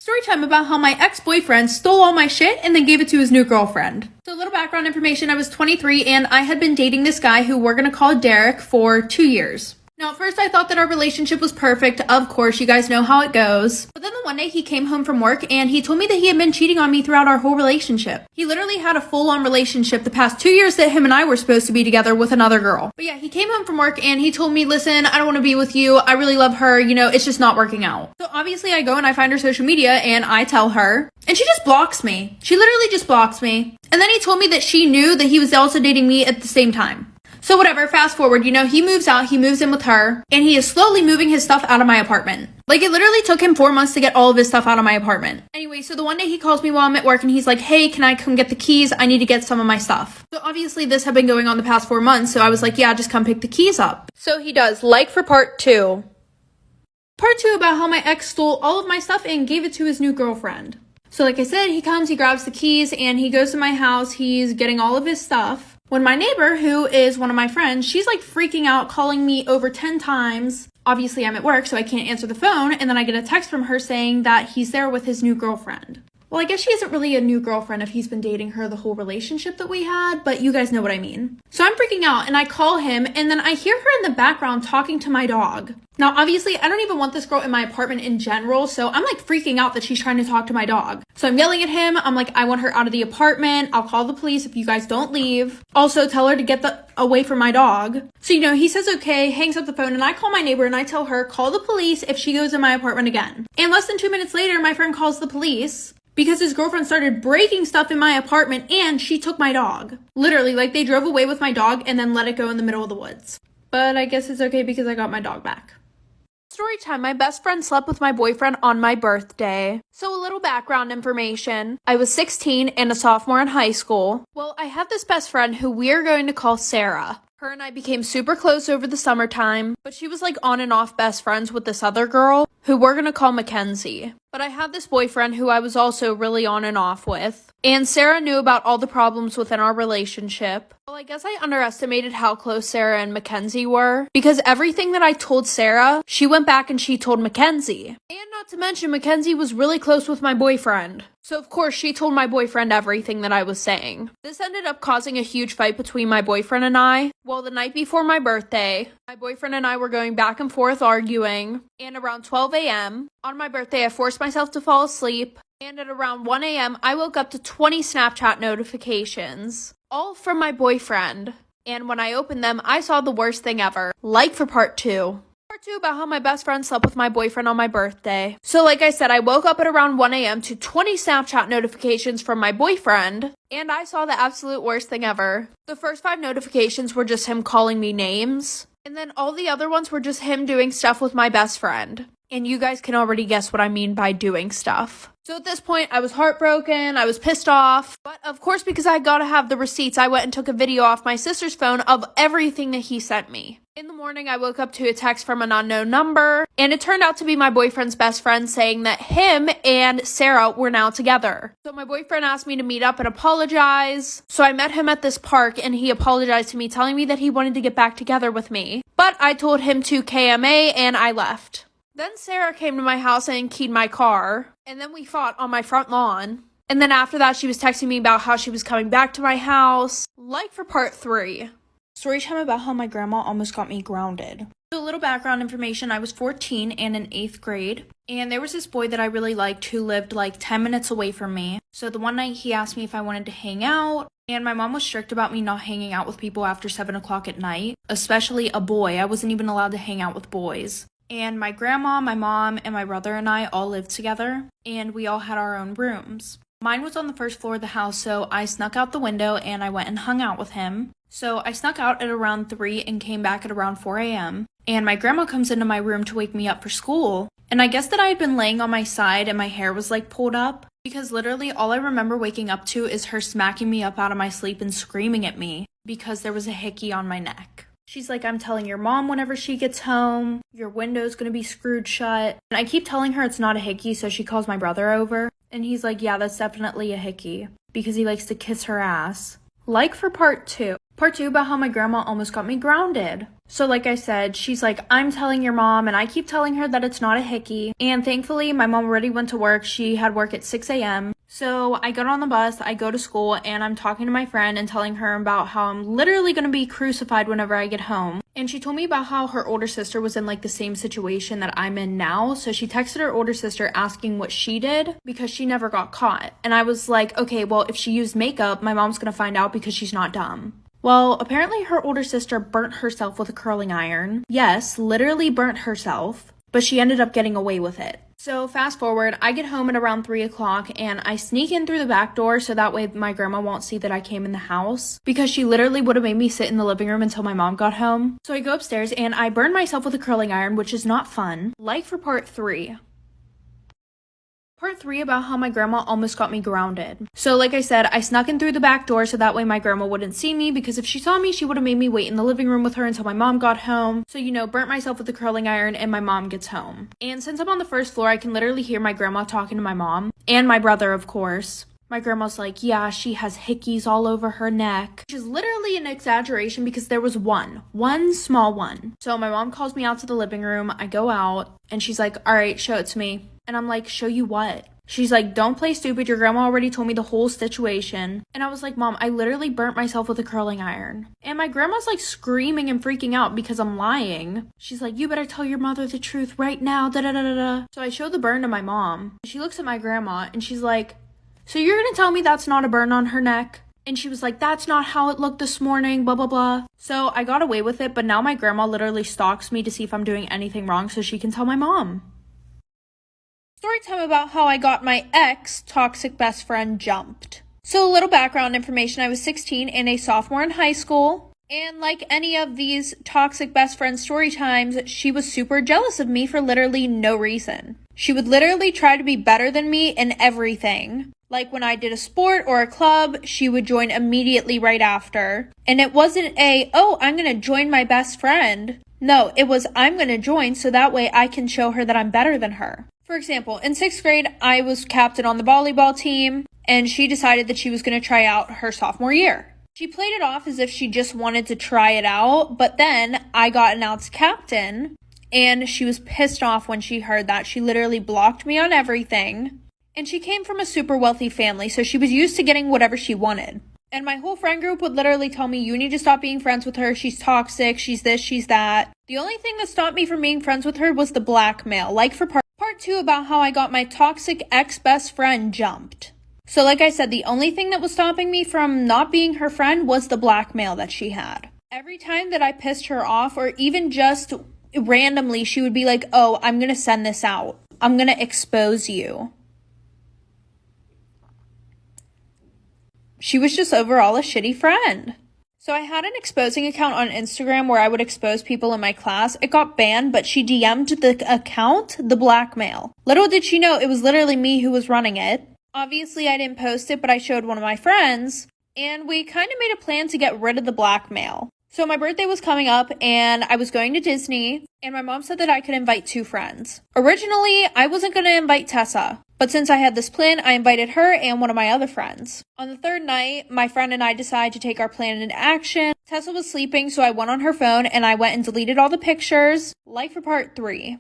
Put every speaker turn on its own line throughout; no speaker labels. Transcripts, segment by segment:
Story time about how my ex-boyfriend stole all my shit and then gave it to his new girlfriend. So a little background information, I was 23 and I had been dating this guy who we're gonna call Derek for 2 years. Now, at first I thought that our relationship was perfect. Of course, you guys know how it goes. But then the one day he came home from work and he told me that he had been cheating on me throughout our whole relationship. He literally had a full-on relationship the past 2 years that him and I were supposed to be together with another girl. But yeah, he came home from work and he told me, listen, I don't want to be with you. I really love her. You know, it's just not working out. So obviously I go and I find her social media and I tell her. And she just blocks me. She literally just blocks me. And then he told me that she knew that he was also dating me at the same time. So whatever, fast forward, you know, he moves out, he moves in with her, and he is slowly moving his stuff out of my apartment. Like, it literally took him 4 months to get all of his stuff out of my apartment. Anyway, so the one day he calls me while I'm at work and he's like, hey, can I come get the keys? I need to get some of my stuff. So obviously this had been going on the past 4 months, so I was like, yeah, just come pick the keys up. So he does, like for part 2. Part 2 about how my ex stole all of my stuff and gave it to his new girlfriend. So like I said, he comes, he grabs the keys, and he goes to my house, he's getting all of his stuff. When my neighbor, who is one of my friends, she's like freaking out, calling me over 10 times. Obviously, I'm at work, so I can't answer the phone. And then I get a text from her saying that he's there with his new girlfriend. Well, I guess she isn't really a new girlfriend if he's been dating her the whole relationship that we had, but you guys know what I mean. So I'm freaking out and I call him and then I hear her in the background talking to my dog. Now, obviously, I don't even want this girl in my apartment in general, so I'm like freaking out that she's trying to talk to my dog. So I'm yelling at him. I'm like, I want her out of the apartment. I'll call the police if you guys don't leave. Also, tell her to get away from my dog. So, you know, he says okay, hangs up the phone, and I call my neighbor and I tell her, call the police if she goes in my apartment again. And less than 2 minutes later, my friend calls the police because his girlfriend started breaking stuff in my apartment and she took my dog. Literally, like they drove away with my dog and then let it go in the middle of the woods. But I guess it's okay because I got my dog back. Story time, my best friend slept with my boyfriend on my birthday. So a little background information. I was 16 and a sophomore in high school. Well, I have this best friend who we're going to call Sarah. Her and I became super close over the summertime, but she was like on and off best friends with this other girl who we're gonna call Mackenzie. But I had this boyfriend who I was also really on and off with. And Sarah knew about all the problems within our relationship. Well, I guess I underestimated how close Sarah and Mackenzie were because everything that I told Sarah, she went back and she told Mackenzie. And not to mention, Mackenzie was really close with my boyfriend. So of course, she told my boyfriend everything that I was saying. This ended up causing a huge fight between my boyfriend and I. Well, the night before my birthday, my boyfriend and I were going back and forth arguing. And around 12 a.m., on my birthday, I forced myself to fall asleep. And at around 1 a.m., I woke up to 20 Snapchat notifications, all from my boyfriend. And when I opened them, I saw the worst thing ever. Like for part 2. Part 2 about how my best friend slept with my boyfriend on my birthday. So like I said, I woke up at around 1 a.m. to 20 Snapchat notifications from my boyfriend. And I saw the absolute worst thing ever. The first 5 notifications were just him calling me names. And then all the other ones were just him doing stuff with my best friend. And you guys can already guess what I mean by doing stuff. So at this point, I was heartbroken, I was pissed off. But of course, because I gotta have the receipts, I went and took a video off my sister's phone of everything that he sent me. In the morning, I woke up to a text from an unknown number, and it turned out to be my boyfriend's best friend saying that him and Sarah were now together. So my boyfriend asked me to meet up and apologize. So I met him at this park, and he apologized to me, telling me that he wanted to get back together with me. But I told him to KMA, and I left. Then Sarah came to my house and keyed my car, and then we fought on my front lawn. And then after that, she was texting me about how she was coming back to my house. Like for part 3. Story time about how my grandma almost got me grounded. So a little background information, I was 14 and in 8th grade. And there was this boy that I really liked who lived like 10 minutes away from me. So the one night he asked me if I wanted to hang out. And my mom was strict about me not hanging out with people after 7 o'clock at night. Especially a boy. I wasn't even allowed to hang out with boys. And my grandma, my mom, and my brother and I all lived together. And we all had our own rooms. Mine was on the first floor of the house, so I snuck out the window and I went and hung out with him. So I snuck out at around 3 and came back at around 4 a.m. And my grandma comes into my room to wake me up for school. And I guess that I had been laying on my side and my hair was like pulled up. Because literally all I remember waking up to is her smacking me up out of my sleep and screaming at me because there was a hickey on my neck. She's like, I'm telling your mom whenever she gets home, your window's gonna be screwed shut. And I keep telling her it's not a hickey, so she calls my brother over. And he's like, yeah, that's definitely a hickey because he likes to kiss her ass. Like for part 2. Part 2 about how my grandma almost got me grounded. So like I said, she's like, I'm telling your mom, and I keep telling her that it's not a hickey. And thankfully, my mom already went to work. She had work at 6 a.m. So I got on the bus, I go to school, and I'm talking to my friend and telling her about how I'm literally going to be crucified whenever I get home. And she told me about how her older sister was in like the same situation that I'm in now. So she texted her older sister asking what she did because she never got caught. And I was like, okay, well, if she used makeup, my mom's going to find out because she's not dumb. Well, apparently her older sister burnt herself with a curling iron. Yes, literally burnt herself, but she ended up getting away with it. So fast forward, I get home at around 3 o'clock and I sneak in through the back door so that way my grandma won't see that I came in the house because she literally would have made me sit in the living room until my mom got home. So I go upstairs and I burn myself with a curling iron, which is not fun. Like for part 3. Part 3 about how my grandma almost got me grounded. So like I said, I snuck in through the back door so that way my grandma wouldn't see me because if she saw me, she would have made me wait in the living room with her until my mom got home. So, burnt myself with the curling iron and my mom gets home. And since I'm on the first floor, I can literally hear my grandma talking to my mom and my brother, of course. My grandma's like, yeah, she has hickeys all over her neck, which is literally an exaggeration because there was one small one. So my mom calls me out to the living room. I go out and she's like, all right, show it to me. And I'm like, show you what? She's like, don't play stupid. Your grandma already told me the whole situation. And I was like, Mom, I literally burnt myself with a curling iron. And my grandma's like screaming and freaking out because I'm lying. She's like, you better tell your mother the truth right now. Da da da da da. So I show the burn to my mom. She looks at my grandma and she's like, so you're gonna tell me that's not a burn on her neck? And she was like, that's not how it looked this morning, blah, blah, blah. So I got away with it, but now my grandma literally stalks me to see if I'm doing anything wrong so she can tell my mom. Story time about how I got my ex-toxic best friend jumped. So a little background information, I was 16 and a sophomore in high school. And like any of these toxic best friend story times, she was super jealous of me for literally no reason. She would literally try to be better than me in everything. Like when I did a sport or a club, she would join immediately right after. And it wasn't oh, I'm going to join my best friend. No, it was, I'm going to join so that way I can show her that I'm better than her. For example, in 6th grade, I was captain on the volleyball team, and she decided that she was going to try out her sophomore year. She played it off as if she just wanted to try it out, but then I got announced captain, and she was pissed off when she heard that. She literally blocked me on everything, and she came from a super wealthy family, so she was used to getting whatever she wanted. And my whole friend group would literally tell me, you need to stop being friends with her. She's toxic. She's this, she's that. The only thing that stopped me from being friends with her was the blackmail. Like for part 2 about how I got my toxic ex-best friend jumped. So like I said, the only thing that was stopping me from not being her friend was the blackmail that she had. Every time that I pissed her off or even just randomly, she would be like, oh, I'm going to send this out. I'm going to expose you. She was just overall a shitty friend. So I had an exposing account on Instagram where I would expose people in my class. It got banned, but she DM'd the account the blackmail. Little did she know it was literally me who was running it. Obviously, I didn't post it, but I showed one of my friends, and we kind of made a plan to get rid of the blackmail. So my birthday was coming up, and I was going to Disney, and my mom said that I could invite 2 friends. Originally, I wasn't going to invite Tessa, but since I had this plan, I invited her and one of my other friends. On the 3rd night, my friend and I decided to take our plan into action. Tessa was sleeping, so I went on her phone, and I went and deleted all the pictures. Like for part 3.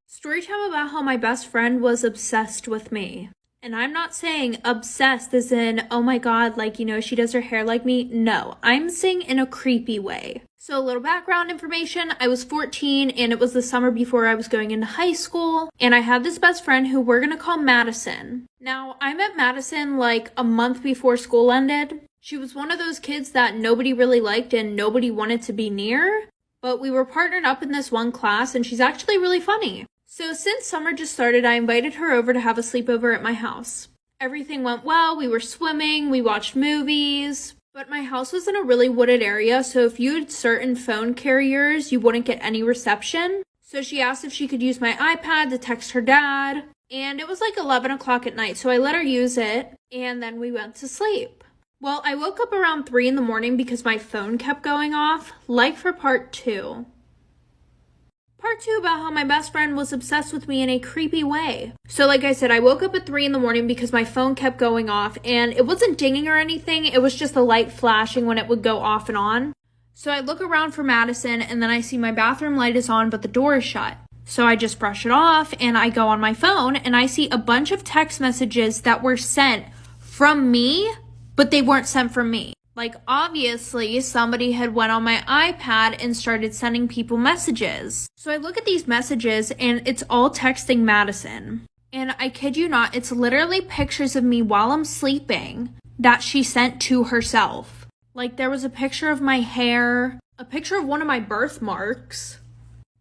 Storytime about how my best friend was obsessed with me. And I'm not saying obsessed as in, oh my god, like, she does her hair like me. No, I'm saying in a creepy way. So a little background information, I was 14 and it was the summer before I was going into high school. And I had this best friend who we're gonna call Madison. Now, I met Madison like a month before school ended. She was one of those kids that nobody really liked and nobody wanted to be near. But we were partnered up in this one class and she's actually really funny. So since summer just started, I invited her over to have a sleepover at my house. Everything went well, we were swimming, we watched movies, but my house was in a really wooded area, so if you had certain phone carriers, you wouldn't get any reception. So she asked if she could use my iPad to text her dad, and it was like 11 o'clock at night, so I let her use it, and then we went to sleep. Well, I woke up around 3 in the morning because my phone kept going off, like for part 2. Part 2 about how my best friend was obsessed with me in a creepy way. So like I said, I woke up at 3 in the morning because my phone kept going off, and it wasn't dinging or anything, it was just the light flashing when it would go off and on. So I look around for Madison, and then I see my bathroom light is on, but the door is shut. So I just brush it off, and I go on my phone, and I see a bunch of text messages that were sent from me, but they weren't sent from me. Like, obviously, somebody had went on my iPad and started sending people messages. So I look at these messages, and it's all texting Madison. And I kid you not, it's literally pictures of me while I'm sleeping that she sent to herself. Like, there was a picture of my hair, a picture of one of my birthmarks.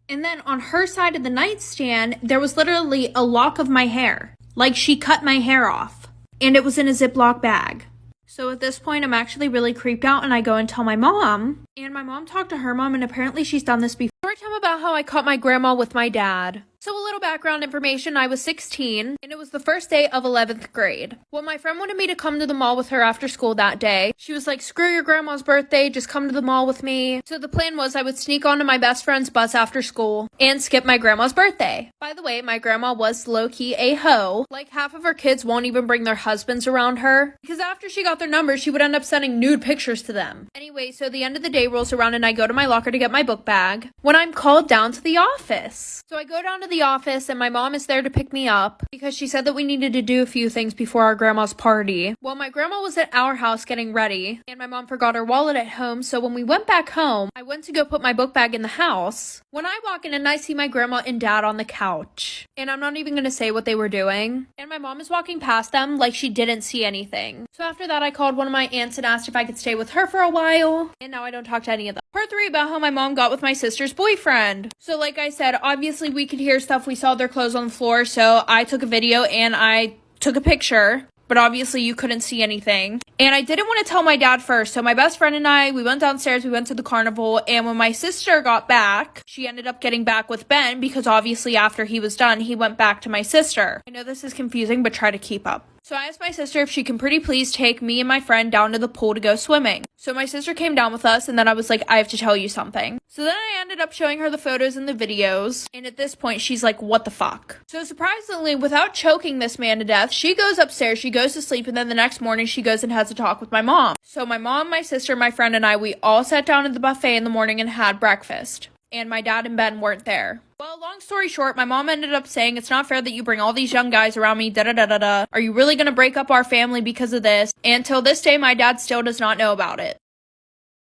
And then on her side of the nightstand, there was literally a lock of my hair. Like, she cut my hair off. And it was in a Ziploc bag. So at this point, I'm actually really creeped out, and I go and tell my mom. And my mom talked to her mom, and apparently she's done this before. Storytime about how I caught my grandma with my dad. So a little background information, I was 16, and it was the first day of 11th grade. Well, my friend wanted me to come to the mall with her after school that day. She was like, screw your grandma's birthday, just come to the mall with me. So the plan was I would sneak onto my best friend's bus after school and skip my grandma's birthday. By the way, my grandma was low-key a hoe. Like, half of her kids won't even bring their husbands around her, because after she got their numbers, she would end up sending nude pictures to them. Anyway, so the end of the day rolls around, and I go to my locker to get my book bag when I'm called down to the office. So I go down to the office, and my mom is there to pick me up because she said that we needed to do a few things before our grandma's party. Well, my grandma was at our house getting ready, and my mom forgot her wallet at home, so when we went back home, I went to go put my book bag in the house. When I walk in, and I see my grandma and dad on the couch, and I'm not even gonna say what they were doing, and my mom is walking past them like she didn't see anything. So after that, I called one of my aunts and asked if I could stay with her for a while, and now I don't talk to any of them. Part 3 about how my mom got with my sister's boyfriend. So like I said, obviously we could hear stuff. We saw their clothes on the floor, so I took a video and I took a picture, but obviously you couldn't see anything. And I didn't want to tell my dad first, so my best friend and I, we went downstairs, we went to the carnival, and when my sister got back, she ended up getting back with Ben, because obviously after he was done, he went back to my sister. I know this is confusing, but try to keep up. So I asked my sister if she can pretty please take me and my friend down to the pool to go swimming. So my sister came down with us, and then I was like, I have to tell you something. So then I ended up showing her the photos and the videos, and at this point, she's like, what the fuck? So surprisingly, without choking this man to death, she goes upstairs, she goes to sleep, and then the next morning, she goes and has a talk with my mom. So my mom, my sister, my friend, and I, we all sat down at the buffet in the morning and had breakfast. And my dad and Ben weren't there. Well, long story short, my mom ended up saying, it's not fair that you bring all these young guys around me, da-da-da-da-da. Are you really gonna break up our family because of this? And till this day, my dad still does not know about it.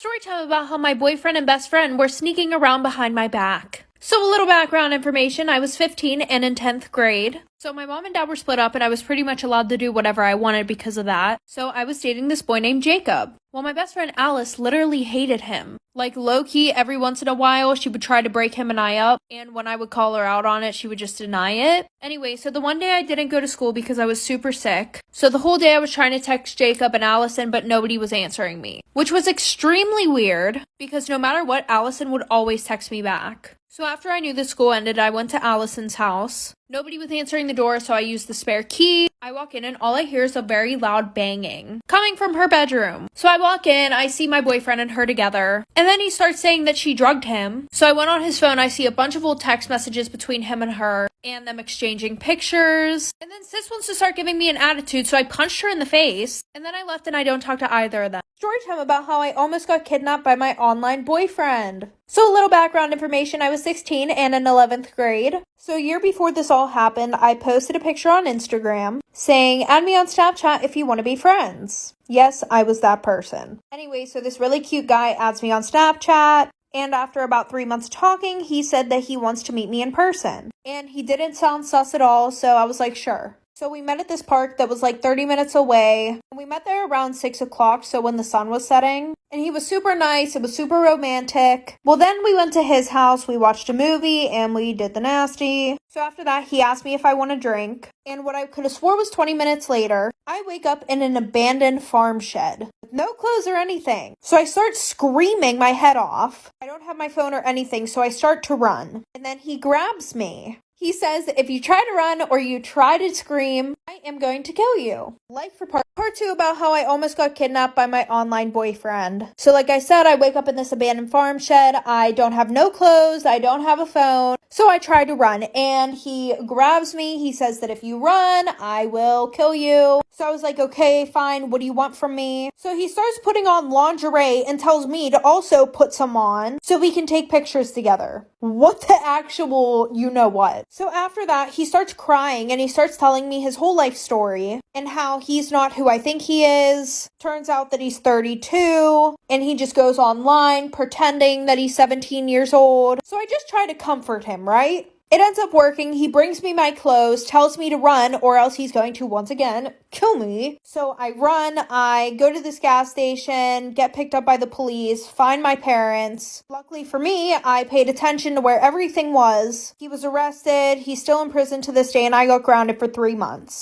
Storytime about how my boyfriend and best friend were sneaking around behind my back. So a little background information, I was 15 and in 10th grade. So my mom and dad were split up, and I was pretty much allowed to do whatever I wanted because of that. So I was dating this boy named Jacob. Well, my best friend Alice literally hated him. Like, low-key, every once in a while, she would try to break him and I up, and when I would call her out on it, she would just deny it. Anyway, so the one day I didn't go to school because I was super sick. So the whole day I was trying to text Jacob and Allison, but nobody was answering me. Which was extremely weird, because no matter what, Allison would always text me back. So after I knew the school ended, I went to Allison's house. Nobody was answering the door, so I used the spare key. I walk in, and all I hear is a very loud banging coming from her bedroom. So I walk in, I see my boyfriend and her together, and then he starts saying that she drugged him. So I went on his phone, I see a bunch of old text messages between him and her, and them exchanging pictures. And then sis wants to start giving me an attitude, so I punched her in the face, and then I left and I don't talk to either of them. Storytime about how I almost got kidnapped by my online boyfriend. So a little background information, I was 16 and in 11th grade. So a year before this all happened, I posted a picture on Instagram saying, add me on Snapchat if you want to be friends. Yes, I was that person. Anyway, so this really cute guy adds me on Snapchat. And after about 3 months talking, he said that he wants to meet me in person. And he didn't sound sus at all, so I was like, sure. So we met at this park that was like 30 minutes away. And we met there around 6 o'clock, so when the sun was setting. And he was super nice. It was super romantic. Well, then we went to his house. We watched a movie and we did the nasty. So after that, he asked me if I want a drink. And what I could have swore was 20 minutes later, I wake up in an abandoned farm shed with no clothes or anything. So I start screaming my head off. I don't have my phone or anything, so I start to run. And then he grabs me. He says, if you try to run or you try to scream, I am going to kill you. Like for part 2 about how I almost got kidnapped by my online boyfriend. So like I said, I wake up in this abandoned farm shed. I don't have no clothes. I don't have a phone. So I try to run and he grabs me. He says that if you run, I will kill you. So I was like, okay, fine. What do you want from me? So he starts putting on lingerie and tells me to also put some on so we can take pictures together. What the actual you know what? So after that, he starts crying and he starts telling me his whole life story and how he's not who I think he is. Turns out that he's 32 and he just goes online pretending that he's 17 years old. So I just try to comfort him, right? It ends up working. He brings me my clothes, tells me to run, or else he's going to, once again, kill me. So I run, I go to this gas station, get picked up by the police, find my parents. Luckily for me, I paid attention to where everything was. He was arrested, he's still in prison to this day, and I got grounded for 3 months.